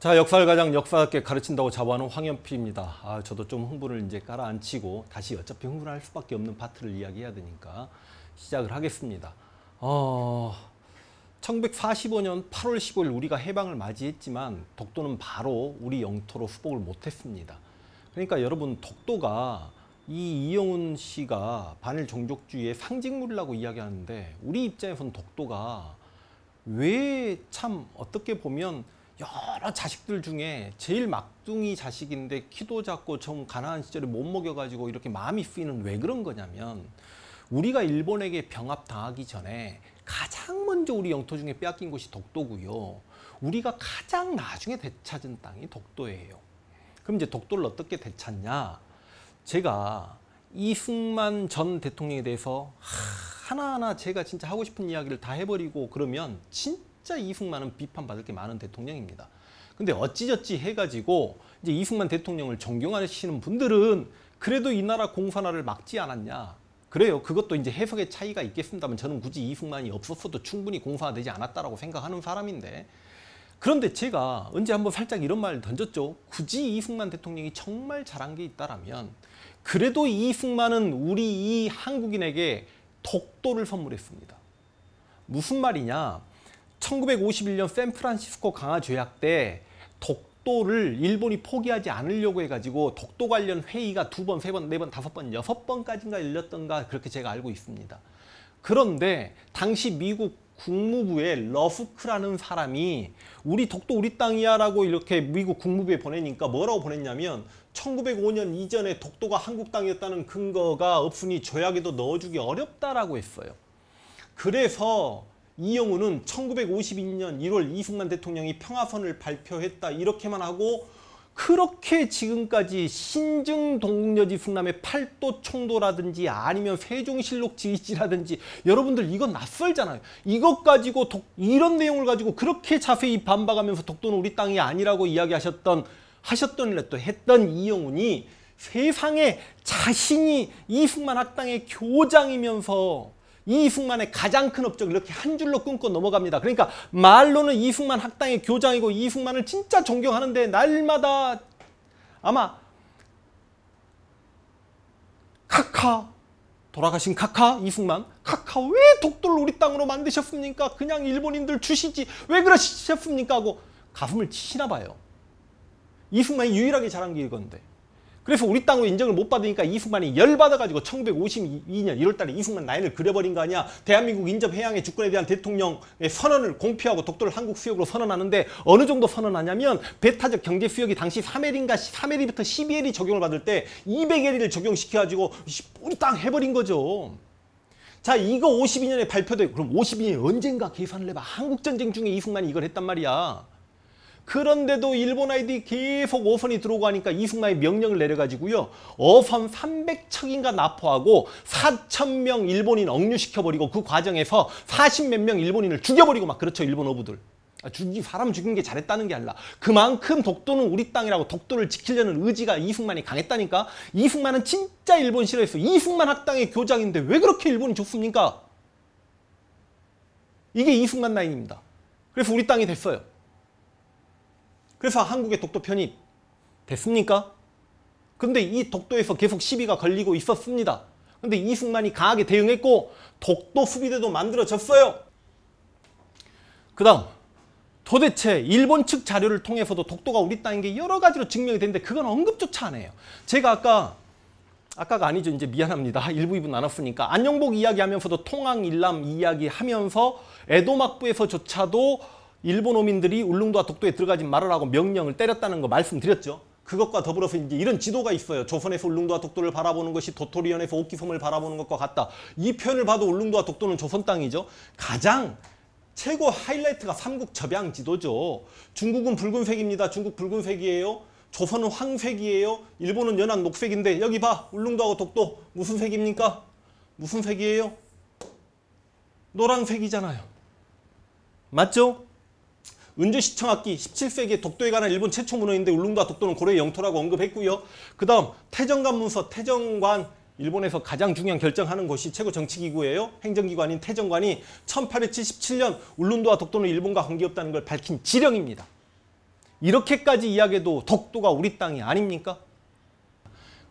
자, 역사를 가장 역사답게 가르친다고 자부하는 황현필입니다. 저도 좀 흥분을 이제 깔아앉히고 다시 어차피 흥분할 수밖에 없는 파트를 이야기해야 되니까 시작을 하겠습니다. 1945년 8월 15일 우리가 해방을 맞이했지만 독도는 바로 우리 영토로 수복을 못했습니다. 그러니까 여러분, 독도가 이 이영훈 씨가 반일 종족주의의 상징물이라고 이야기하는데 우리 입장에서는 독도가 왜 참 어떻게 보면 여러 자식들 중에 제일 막둥이 자식인데 키도 작고 좀 가난한 시절에 못 먹여가지고 이렇게 마음이 쓰이는 왜 그런 거냐면 우리가 일본에게 병합당하기 전에 가장 먼저 우리 영토 중에 빼앗긴 곳이 독도고요. 우리가 가장 나중에 되찾은 땅이 독도예요. 그럼 이제 독도를 어떻게 되찾냐? 제가 이승만 전 대통령에 대해서 하나하나 제가 진짜 하고 싶은 이야기를 다 해버리고 그러면 진짜 이승만은 비판받을 게 많은 대통령입니다. 근데 어찌저찌 해가지고 이제 이승만 대통령을 존경하시는 분들은 그래도 이 나라 공산화를 막지 않았냐. 그래요. 그것도 이제 해석의 차이가 있겠습니다만 저는 굳이 이승만이 없었어도 충분히 공산화되지 않았다라고 생각하는 사람인데, 그런데 제가 언제 한번 살짝 이런 말을 던졌죠. 굳이 이승만 대통령이 정말 잘한 게 있다라면 그래도 이승만은 우리 이 한국인에게 독도를 선물했습니다. 무슨 말이냐? 1951년 샌프란시스코 강화 조약 때 독도를 일본이 포기하지 않으려고 해가지고 독도 관련 회의가 2번, 3번, 4번, 5번, 6번까지인가 열렸던가 그렇게 제가 알고 있습니다. 그런데 당시 미국 국무부의 러프크라는 사람이 우리 독도 우리 땅이야 라고 이렇게 미국 국무부에 보내니까 뭐라고 보냈냐면 1905년 이전에 독도가 한국 땅이었다는 근거가 없으니 조약에도 넣어주기 어렵다라고 했어요. 그래서 이영훈은 1952년 1월 이승만 대통령이 평화선을 발표했다 이렇게만 하고, 그렇게 지금까지 신증동력지 승남의 팔도 총도라든지 아니면 세종실록 지휘지라든지 여러분들 이건 낯설잖아요. 이것 가지고 이런 내용을 가지고 그렇게 자세히 반박하면서 독도는 우리 땅이 아니라고 이야기하셨던 했던 이영훈이 세상에 자신이 이승만 학당의 교장이면서 이승만의 가장 큰 업적 이렇게 한 줄로 끊고 넘어갑니다. 그러니까 말로는 이승만 학당의 교장이고 이승만을 진짜 존경하는데 날마다 아마 돌아가신 이승만 왜 독도를 우리 땅으로 만드셨습니까? 그냥 일본인들 주시지 왜 그러셨습니까? 하고 가슴을 치시나 봐요. 이승만이 유일하게 잘한 게 이건데. 그래서 우리 땅으로 인정을 못 받으니까 이승만이 열받아가지고 1952년 1월달에 이승만 라인을 그려버린 거 아니야. 대한민국 인접 해양의 주권에 대한 대통령의 선언을 공표하고 독도를 한국 수역으로 선언하는데 어느 정도 선언하냐면 배타적 경제 수역이 당시 3L인가 3L부터 12L이 적용을 받을 때 200L을 적용시켜가지고 우리 땅 해버린 거죠. 자, 이거 52년에 발표되고 그럼 52년이 언젠가 계산을 해봐. 한국전쟁 중에 이승만이 이걸 했단 말이야. 그런데도 일본 아이들이 계속 어선이 들어오고 하니까 이승만이 명령을 내려가지고요. 어선 300척인가 납포하고 4,000명 일본인 억류시켜버리고 그 과정에서 40몇 명 일본인을 죽여버리고 막 그렇죠. 일본 어부들. 사람 죽인 게 잘했다는 게 아니라 그만큼 독도는 우리 땅이라고 독도를 지키려는 의지가 이승만이 강했다니까. 이승만은 진짜 일본 싫어했어. 이승만 학당의 교장인데 왜 그렇게 일본이 좋습니까? 이게 이승만 라인입니다. 그래서 우리 땅이 됐어요. 그래서 한국의 독도 편입 됐습니까? 근데 이 독도에서 계속 시비가 걸리고 있었습니다. 근데 이승만이 강하게 대응했고 독도 수비대도 만들어졌어요. 그 다음 도대체 일본 측 자료를 통해서도 독도가 우리 땅인 게 여러 가지로 증명이 됐는데 그건 언급조차 안 해요. 제가 아까가 아니죠. 이제 미안합니다. 일부 2부 나눴으니까 안녕복 이야기하면서도 통항일남 이야기하면서 에도막부에서조차도 일본 어민들이 울릉도와 독도에 들어가지 말으라고 명령을 때렸다는 거 말씀드렸죠. 그것과 더불어서 이제 이런 지도가 있어요. 조선에서 울릉도와 독도를 바라보는 것이 도토리현에서 옥기섬을 바라보는 것과 같다. 이 편을 봐도 울릉도와 독도는 조선 땅이죠. 가장 최고 하이라이트가 삼국 접양 지도죠. 중국은 붉은색입니다. 중국 붉은색이에요. 조선은 황색이에요. 일본은 연한 녹색인데 여기 봐. 울릉도하고 독도 무슨 색입니까? 무슨 색이에요? 노란색이잖아요. 맞죠? 은주시청학기 17세기에 독도에 관한 일본 최초 문헌인데 울릉도와 독도는 고려의 영토라고 언급했고요. 그 다음 태정관문서, 태정관 일본에서 가장 중요한 결정하는 곳이 최고 정치기구예요. 행정기관인 태정관이 1877년 울릉도와 독도는 일본과 관계없다는 걸 밝힌 지령입니다. 이렇게까지 이야기해도 독도가 우리 땅이 아닙니까?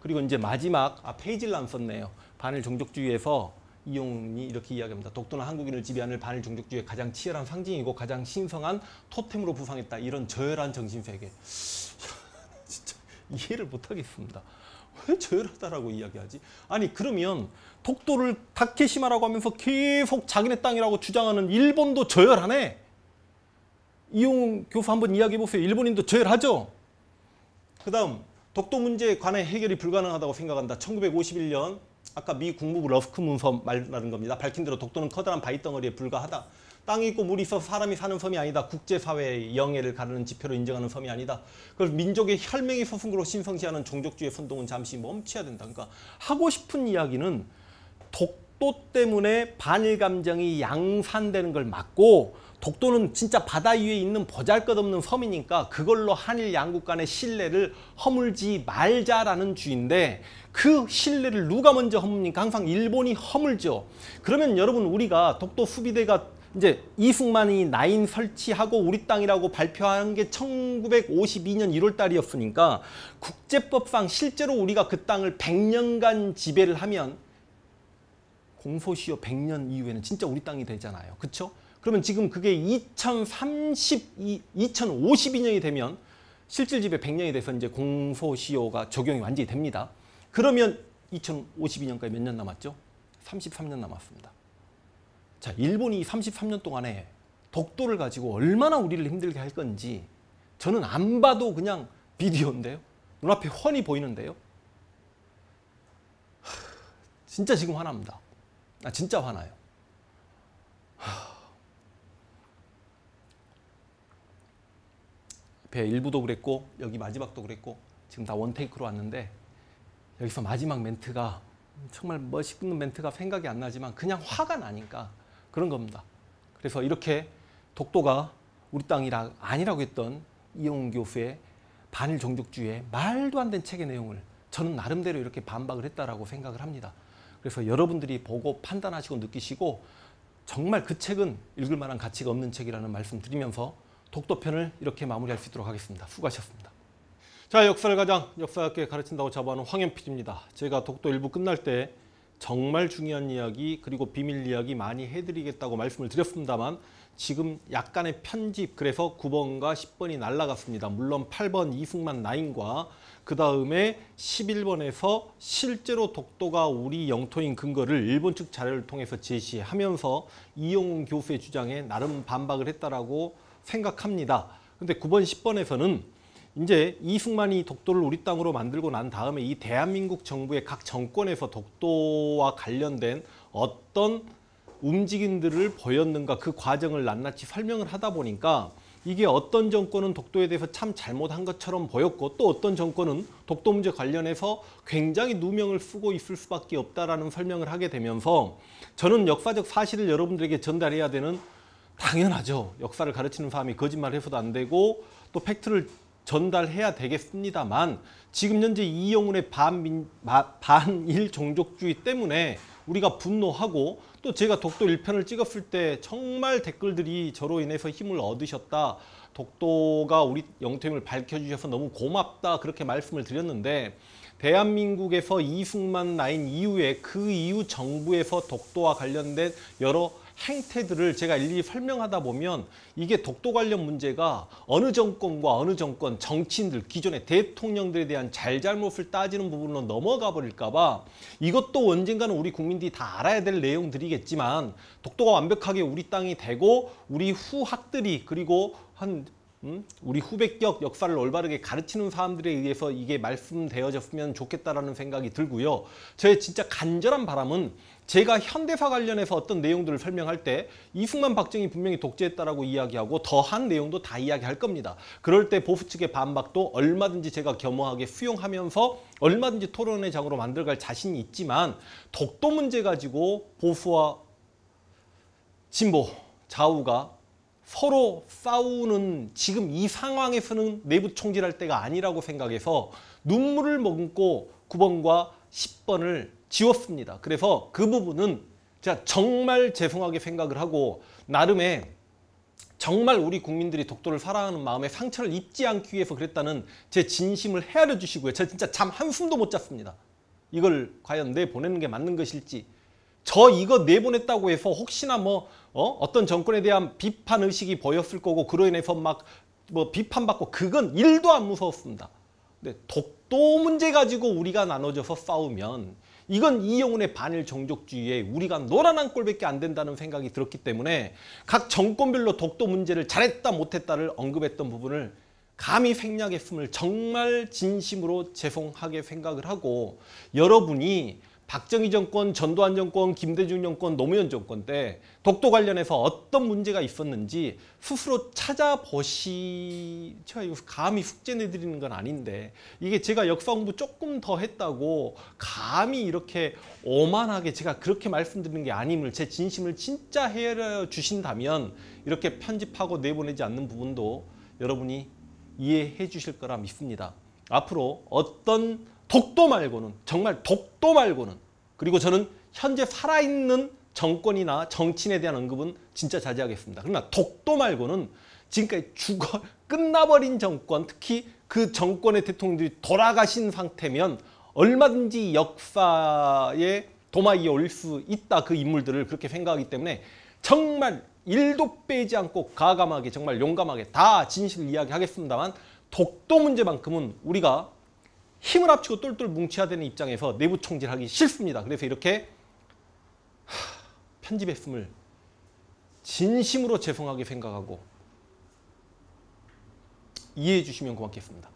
그리고 이제 마지막 페이지를 안 썼네요. 반일 종족주의에서 이용훈이 이렇게 이야기합니다. 독도는 한국인을 지배하는 반일 종족주의의 가장 치열한 상징이고 가장 신성한 토템으로 부상했다. 이런 저열한 정신세계. 진짜 이해를 못하겠습니다. 왜 저열하다라고 이야기하지? 아니 그러면 독도를 다케시마라고 하면서 계속 자기네 땅이라고 주장하는 일본도 저열하네. 이용훈 교수 한번 이야기해 보세요. 일본인도 저열하죠? 그 다음 독도 문제에 관해 해결이 불가능하다고 생각한다. 1951년 아까 미 국무부 러스크 문서 말하는 겁니다. 밝힌 대로 독도는 커다란 바위덩어리에 불과하다. 땅이 있고 물이 있어서 사람이 사는 섬이 아니다. 국제사회의 영예를 가르는 지표로 인정하는 섬이 아니다. 그래서 민족의 혈맹이 서승구로 신성시하는 종족주의 선동은 잠시 멈춰야 된다. 그러니까 하고 싶은 이야기는 독도 때문에 반일 감정이 양산되는 걸 막고 독도는 진짜 바다 위에 있는 보잘것없는 섬이니까 그걸로 한일 양국 간의 신뢰를 허물지 말자라는 주의인데 그 신뢰를 누가 먼저 허뭅니까? 항상 일본이 허물죠. 그러면 여러분 우리가 독도 수비대가 이제 이승만이 라인 설치하고 우리 땅이라고 발표한 게 1952년 1월 달이었으니까 국제법상 실제로 우리가 그 땅을 100년간 지배를 하면 공소시효 100년 이후에는 진짜 우리 땅이 되잖아요. 그렇죠? 그러면 지금 그게 2052년이 되면 실질 지배 100년이 돼서 이제 공소시효가 적용이 완전히 됩니다. 그러면 2052년까지 몇 년 남았죠? 33년 남았습니다. 자, 일본이 33년 동안에 독도를 가지고 얼마나 우리를 힘들게 할 건지 저는 안 봐도 그냥 비디오인데요. 눈앞에 훤히 보이는데요. 진짜 지금 화납니다. 진짜 화나요. 배 일부도 그랬고 여기 마지막도 그랬고 지금 다 원테이크로 왔는데 여기서 마지막 멘트가 정말 멋있는 멘트가 생각이 안 나지만 그냥 화가 나니까 그런 겁니다. 그래서 이렇게 독도가 우리 땅이 아니라고 했던 이용훈 교수의 반일 종족주의의 말도 안 된 책의 내용을 저는 나름대로 이렇게 반박을 했다라고 생각을 합니다. 그래서 여러분들이 보고 판단하시고 느끼시고 정말 그 책은 읽을 만한 가치가 없는 책이라는 말씀 드리면서 독도편을 이렇게 마무리할 수 있도록 하겠습니다. 수고하셨습니다. 자, 역사를 가장 역사학교에 가르친다고 자부하는 황현필입니다. 제가 독도 일부 끝날 때 정말 중요한 이야기 그리고 비밀 이야기 많이 해드리겠다고 말씀을 드렸습니다만 지금 약간의 편집 그래서 9번과 10번이 날라갔습니다. 물론 8번 이승만 라인과 그 다음에 11번에서 실제로 독도가 우리 영토인 근거를 일본 측 자료를 통해서 제시하면서 이용훈 교수의 주장에 나름 반박을 했다라고 생각합니다. 근데 9번, 10번에서는 이제 이승만이 독도를 우리 땅으로 만들고 난 다음에 이 대한민국 정부의 각 정권에서 독도와 관련된 어떤 움직임들을 보였는가 그 과정을 낱낱이 설명을 하다 보니까 이게 어떤 정권은 독도에 대해서 참 잘못한 것처럼 보였고 또 어떤 정권은 독도 문제 관련해서 굉장히 누명을 쓰고 있을 수밖에 없다라는 설명을 하게 되면서 저는 역사적 사실을 여러분들에게 전달해야 되는 당연하죠. 역사를 가르치는 사람이 거짓말을 해서도 안 되고 또 팩트를 전달해야 되겠습니다만 지금 현재 이용훈의 반일 종족주의 때문에 우리가 분노하고 또 제가 독도 1편을 찍었을 때 정말 댓글들이 저로 인해서 힘을 얻으셨다. 독도가 우리 영토임을 밝혀주셔서 너무 고맙다. 그렇게 말씀을 드렸는데 대한민국에서 이승만 라인 이후에 그 이후 정부에서 독도와 관련된 여러 행태들을 제가 일일이 설명하다 보면 이게 독도 관련 문제가 어느 정권과 어느 정권, 정치인들, 기존의 대통령들에 대한 잘잘못을 따지는 부분으로 넘어가 버릴까 봐 이것도 언젠가는 우리 국민들이 다 알아야 될 내용들이겠지만 독도가 완벽하게 우리 땅이 되고 우리 후학들이 그리고 우리 후배격 역사를 올바르게 가르치는 사람들에 의해서 이게 말씀되어졌으면 좋겠다라는 생각이 들고요. 저의 진짜 간절한 바람은 제가 현대사 관련해서 어떤 내용들을 설명할 때 이승만 박정희 분명히 독재했다라고 이야기하고 더한 내용도 다 이야기할 겁니다. 그럴 때 보수 측의 반박도 얼마든지 제가 겸허하게 수용하면서 얼마든지 토론의 장으로 만들어갈 자신이 있지만 독도 문제 가지고 보수와 진보, 좌우가 서로 싸우는 지금 이 상황에서는 내부 총질할 때가 아니라고 생각해서 눈물을 머금고 9번과 10번을 지웠습니다. 그래서 그 부분은 제가 정말 죄송하게 생각을 하고 나름의 정말 우리 국민들이 독도를 사랑하는 마음에 상처를 입지 않기 위해서 그랬다는 제 진심을 헤아려 주시고요. 저 진짜 잠 한숨도 못 잤습니다. 이걸 과연 내보내는 게 맞는 것일지. 저 이거 내보냈다고 해서 혹시나 어떤 정권에 대한 비판 의식이 보였을 거고 그로 인해서 막 비판받고 그건 1도 안 무서웠습니다. 근데 독도 문제 가지고 우리가 나눠져서 싸우면 이건 이영훈의 반일 종족주의에 우리가 노란한 꼴밖에 안 된다는 생각이 들었기 때문에 각 정권별로 독도 문제를 잘했다 못했다를 언급했던 부분을 감히 생략했음을 정말 진심으로 죄송하게 생각을 하고, 여러분이 박정희 정권, 전두환 정권, 김대중 정권, 노무현 정권 때 독도 관련해서 어떤 문제가 있었는지 스스로 찾아보시... 제가 이거 감히 숙제 내드리는 건 아닌데 이게 제가 역사 공부 조금 더 했다고 감히 이렇게 오만하게 제가 그렇게 말씀드리는 게 아님을 제 진심을 진짜 헤아려 주신다면 이렇게 편집하고 내보내지 않는 부분도 여러분이 이해해 주실 거라 믿습니다. 앞으로 어떤 독도 말고는, 정말 독도 말고는, 그리고 저는 현재 살아있는 정권이나 정치인에 대한 언급은 진짜 자제하겠습니다. 그러나 독도 말고는 지금까지 끝나버린 정권, 특히 그 정권의 대통령들이 돌아가신 상태면 얼마든지 역사의 도마 위에 올릴 수 있다, 그 인물들을 그렇게 생각하기 때문에 정말 1도 빼지 않고 가감하게, 정말 용감하게 다 진실을 이야기하겠습니다만, 독도 문제만큼은 우리가 힘을 합치고 똘똘 뭉쳐야 되는 입장에서 내부 총질하기 싫습니다. 그래서 이렇게 편집했음을 진심으로 죄송하게 생각하고 이해해 주시면 고맙겠습니다.